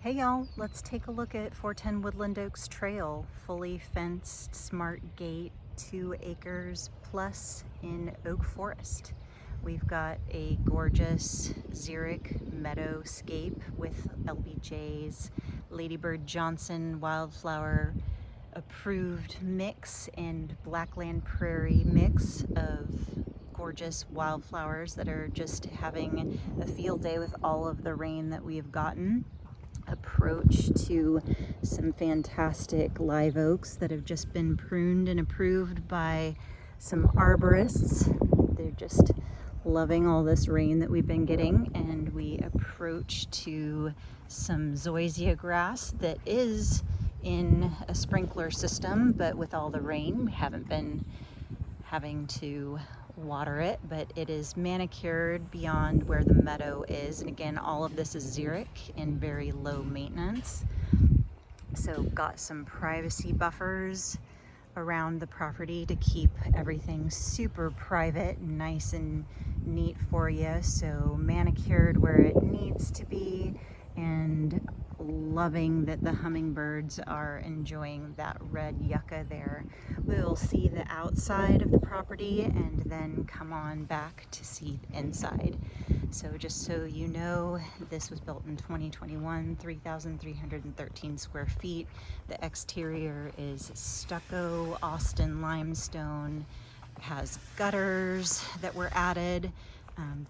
Hey y'all, let's take a look at 410 Woodland Oaks Trail, fully fenced, smart gate, 2 acres plus in oak forest. We've got a gorgeous xeric meadowscape with LBJ's Ladybird Johnson wildflower approved mix and Blackland Prairie mix of gorgeous wildflowers that are just having a field day with all of the rain that we've gotten. Approach to some fantastic live oaks that have just been pruned and approved by some arborists. They're just loving all this rain that we've been getting, and we approach to some zoysia grass that is in a sprinkler system, but with all the rain we haven't been having to water it, but it is manicured beyond where the meadow is. And again, all of this is xeric and very low maintenance. So got some privacy buffers around the property to keep everything super private and nice and neat for you. So manicured where it needs to be, and loving that the hummingbirds are enjoying that red yucca there. We'll see the outside of the property and then come on back to see the inside. So just so you know, this was built in 2021, 3,313 square feet. The exterior is stucco, Austin limestone, has gutters that were added,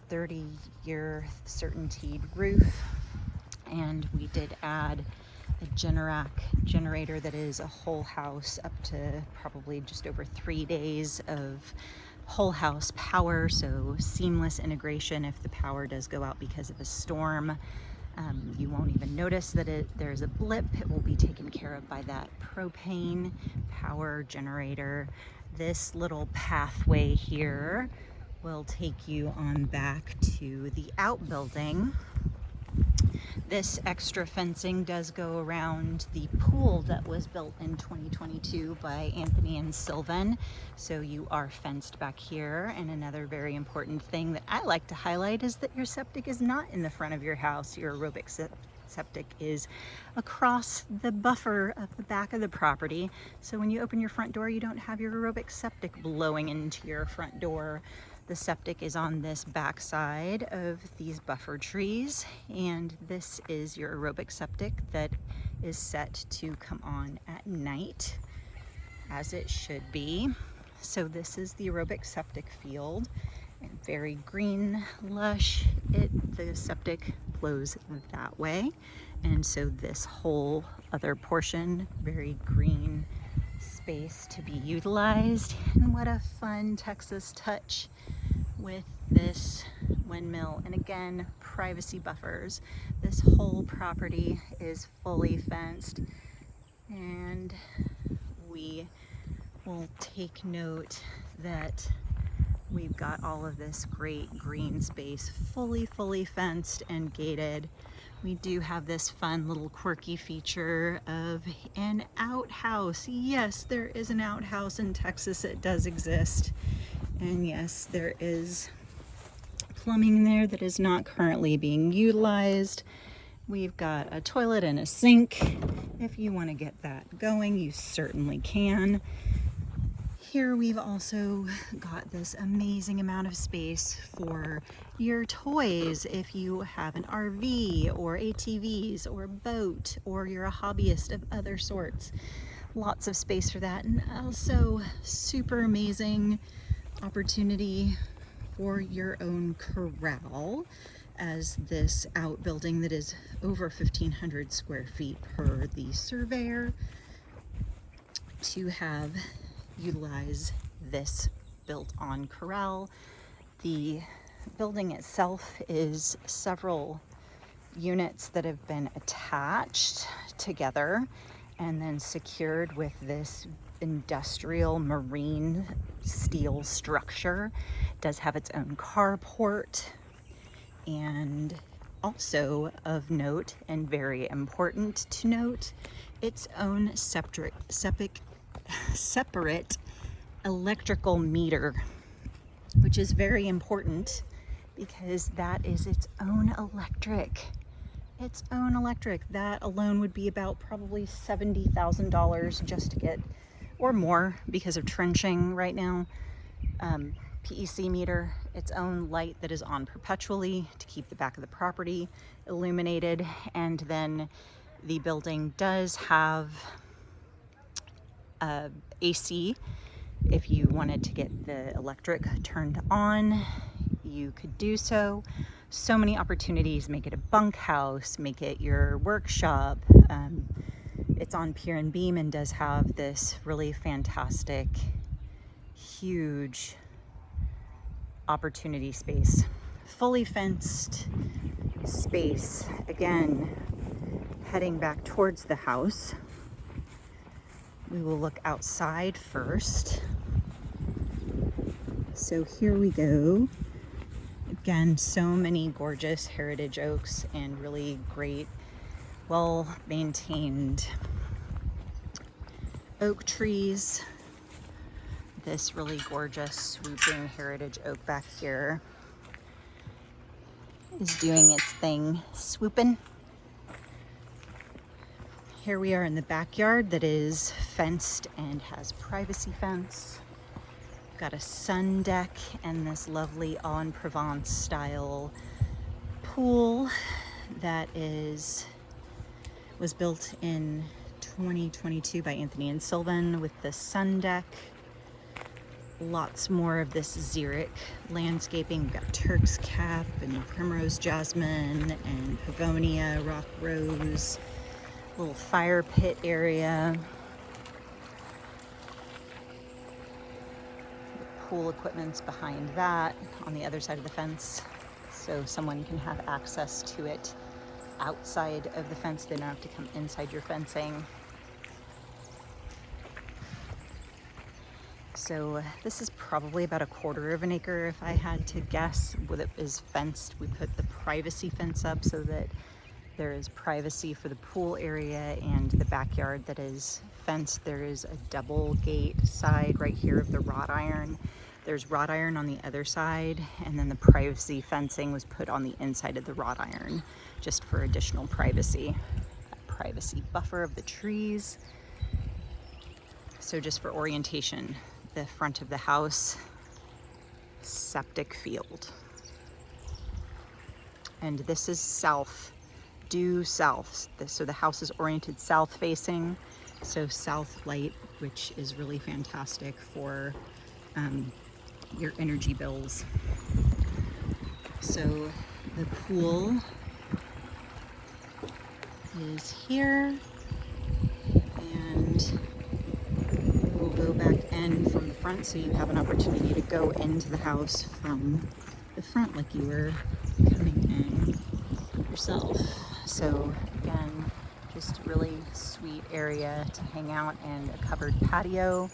30-year certainteed roof, and we did add a Generac generator that is a whole house up to probably just over 3 days of whole house power, so seamless integration. If the power does go out because of a storm, you won't even notice that there's a blip. It will be taken care of by that propane power generator. This little pathway here will take you on back to the outbuilding. This extra fencing does go around the pool that was built in 2022 by Anthony and Sylvan. So you are fenced back here. And another very important thing that I like to highlight is that your septic is not in the front of your house. Your aerobic septic is across the buffer of the back of the property. So when you open your front door, you don't have your aerobic septic blowing into your front door. The septic is on this back side of these buffer trees, and this is your aerobic septic that is set to come on at night, as it should be. So this is the aerobic septic field, and very green, lush. The septic flows that way, and so this whole other portion, very green space to be utilized. And what a fun Texas touch with this windmill, and again, privacy buffers. This whole property is fully fenced, and we will take note that we've got all of this great green space fully fenced and gated. We do have this fun little quirky feature of an outhouse. Yes, there is an outhouse in Texas. It does exist. And yes, there is plumbing there that is not currently being utilized. We've got a toilet and a sink. If you want to get that going, you certainly can. Here we've also got this amazing amount of space for your toys. If you have an RV or ATVs or a boat, or you're a hobbyist of other sorts, lots of space for that. And also super amazing opportunity for your own corral, as this outbuilding that is over 1,500 square feet per the surveyor, to have utilize this built-on corral. The building itself is several units that have been attached together and then secured with this industrial marine steel structure. It does have its own carport, and also of note, and very important to note, its own separate electrical meter, which is very important because that is its own electric. its own electric. That alone would be about probably $70,000 just to get, or more because of trenching right now. PEC meter, its own light that is on perpetually to keep the back of the property illuminated. And then the building does have AC. If you wanted to get the electric turned on, you could do so. So many opportunities. Make it a bunkhouse, make it your workshop. It's on pier and beam and does have this really fantastic, huge opportunity space. Fully fenced space. Again, heading back towards the house. We will look outside first. So here we go. Again, so many gorgeous heritage oaks and really great, well-maintained oak trees. This really gorgeous swooping heritage oak back here is doing its thing, swooping. Here we are in the backyard that is fenced and has privacy fence. Got a sun deck and this lovely en Provence style pool that was built in 2022 by Anthony and Sylvan with the sun deck. Lots more of this xeric landscaping. We've got Turk's Cap and Primrose Jasmine and Pavonia, Rock Rose, little fire pit area. Pool equipment's behind that on the other side of the fence, so someone can have access to it outside of the fence. They don't have to come inside your fencing. So this is probably about 1/4 of an acre if I had to guess. With it is fenced, we put the privacy fence up so that there is privacy for the pool area, and the backyard that is fenced, there is a double gate side right here of the wrought iron. There's wrought iron on the other side, and then the privacy fencing was put on the inside of the wrought iron just for additional privacy. That privacy buffer of the trees. So just for orientation, the front of the house, septic field. And this is south, due south. So the house is oriented south facing, so south light, which is really fantastic for your energy bills. So the pool is here, and we'll go back in from the front so you have an opportunity to go into the house from the front like you were coming in yourself. So again, just a really sweet area to hang out and a covered patio.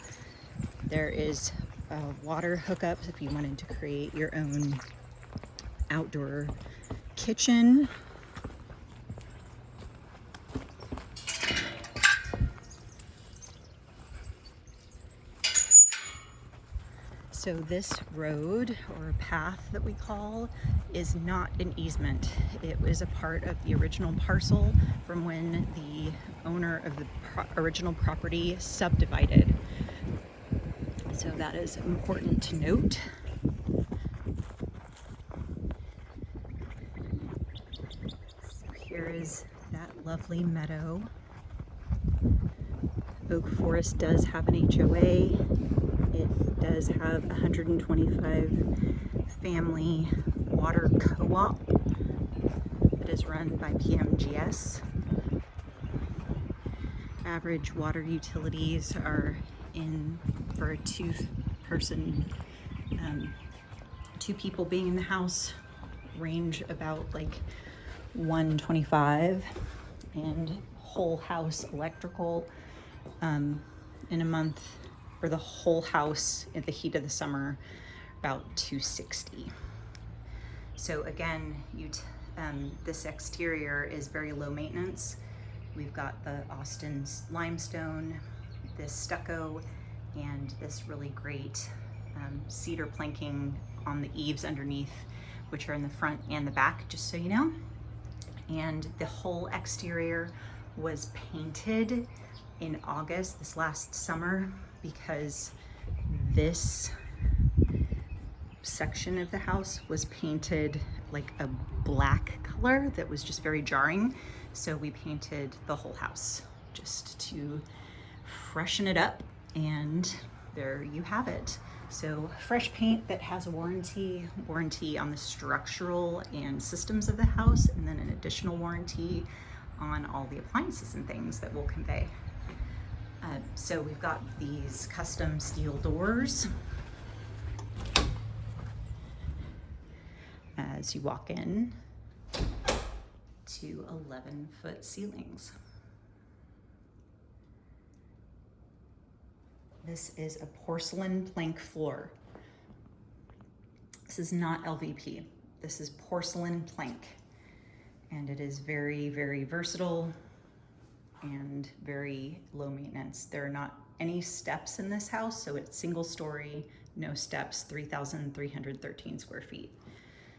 There is a water hookup if you wanted to create your own outdoor kitchen. So this road, or path that we call, is not an easement. It was a part of the original parcel from when the owner of the original property subdivided. So that is important to note. So here is that lovely meadow. Oak Forest does have an HOA. It does have 125 family water co-op that is run by PMGS. Average water utilities are in, for a two people being in the house, range about like 125, and whole house electrical in a month for the whole house at the heat of the summer, about 260. So again, this exterior is very low maintenance. We've got the Austin limestone, this stucco, and this really great cedar planking on the eaves underneath, which are in the front and the back, just so you know. and the whole exterior was painted in August, this last summer, because this section of the house was painted like a black color that was just very jarring. So we painted the whole house just to freshen it up, and there you have it. So fresh paint that has a warranty on the structural and systems of the house, and then an additional warranty on all the appliances and things that we'll convey. So we've got these custom steel doors as you walk in to 11-foot ceilings. This is a porcelain plank floor. This is not LVP. This is porcelain plank. And it is very, very versatile and very low maintenance. There are not any steps in this house, so it's single story, no steps, 3,313 square feet.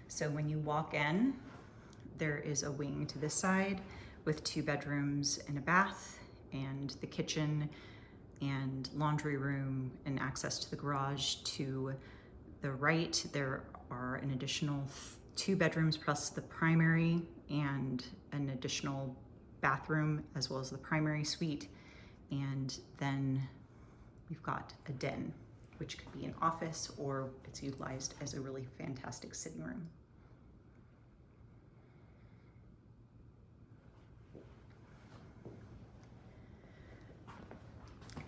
So when you walk in, there is a wing to this side with 2 bedrooms and a bath, and the kitchen and laundry room and access to the garage. To the right, there are an additional 2 bedrooms plus the primary, and an additional bathroom as well as the primary suite. And then we've got a den, which could be an office or it's utilized as a really fantastic sitting room.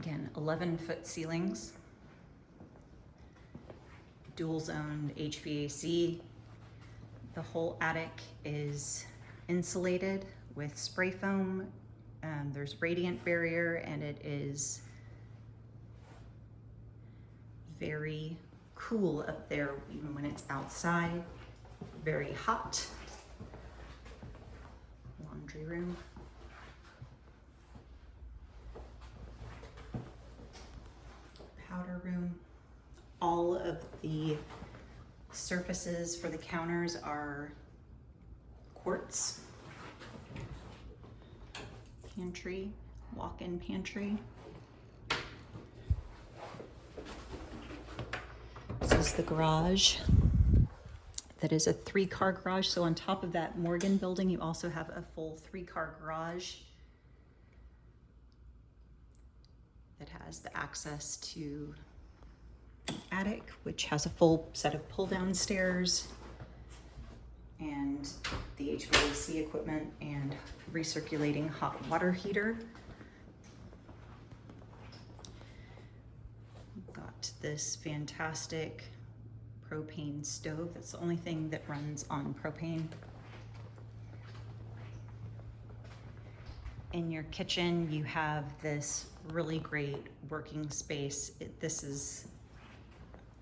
Again, 11-foot ceilings, dual zoned HVAC. The whole attic is insulated with spray foam. There's radiant barrier, and it is very cool up there even when it's outside. Very hot. Laundry room. Powder room. All of the surfaces for the counters are quartz. Pantry, walk-in pantry. This is the garage. That is a 3-car garage. So on top of that Morgan building, you also have a full 3-car garage that has the access to the attic, which has a full set of pull-down stairs and the HVAC equipment and recirculating hot water heater. We've got this fantastic propane stove. That's the only thing that runs on propane. In your kitchen, you have this really great working space. This is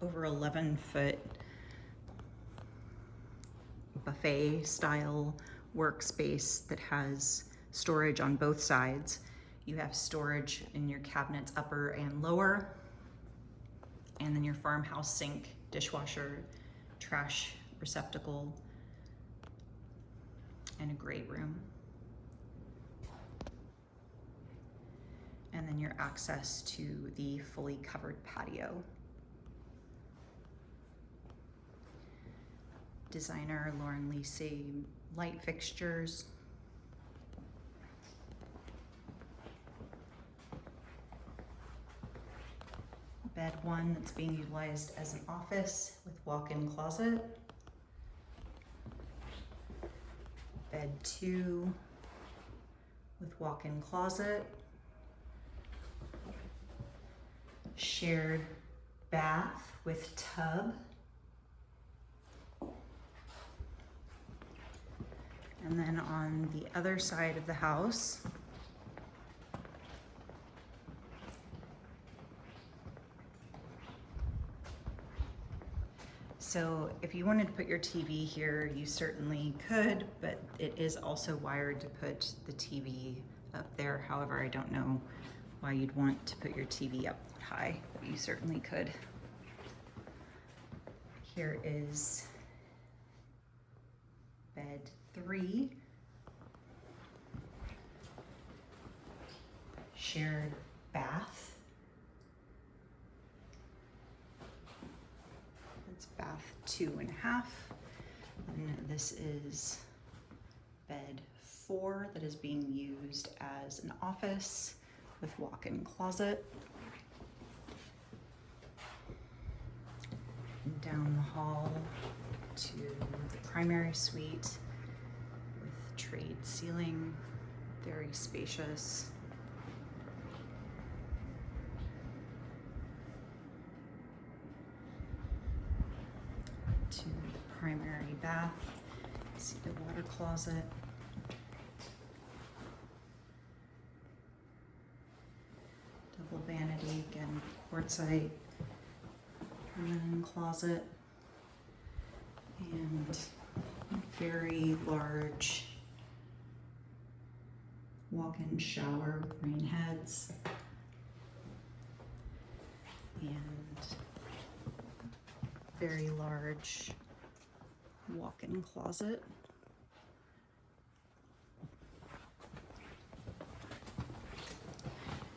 over 11-foot buffet style workspace that has storage on both sides. You have storage in your cabinets upper and lower, and then your farmhouse sink, dishwasher, trash receptacle, and a great room. And then your access to the fully covered patio. Designer Lauren Lisi light fixtures. Bed 1 that's being utilized as an office with walk-in closet. Bed 2 with walk-in closet. Shared bath with tub. And then on the other side of the house, so if you wanted to put your TV here, you certainly could, but it is also wired to put the TV up there. However, I don't know why you'd want to put your TV up high, but you certainly could. Here is bed 3 shared bath. It's bath 2.5. And this is bed 4 that is being used as an office with walk-in closet. And down the hall to the primary suite with trade ceiling, very spacious. To the primary bath, see the water closet. Double vanity, again, quartzite linen closet, and very large walk-in shower, rain heads, and very large walk-in closet.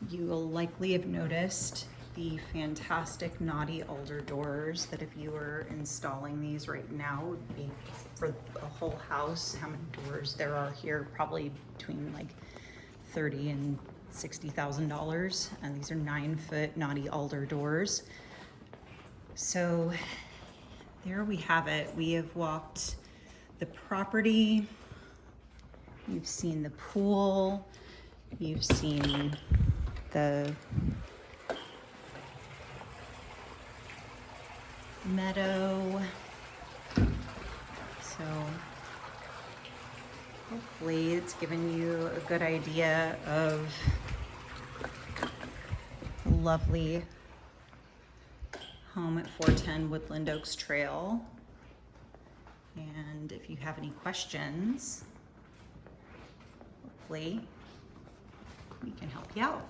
You will likely have noticed the fantastic knotty alder doors that if you were installing these right now would be for the whole house. How many doors there are here? Probably between like $30,000 and $60,000. And these are 9-foot knotty alder doors. So there we have it. We have walked the property. You've seen the pool. You've seen the meadow. So hopefully it's given you a good idea of the lovely home at 410 Woodland Oaks Trail. And if you have any questions, hopefully we can help you out.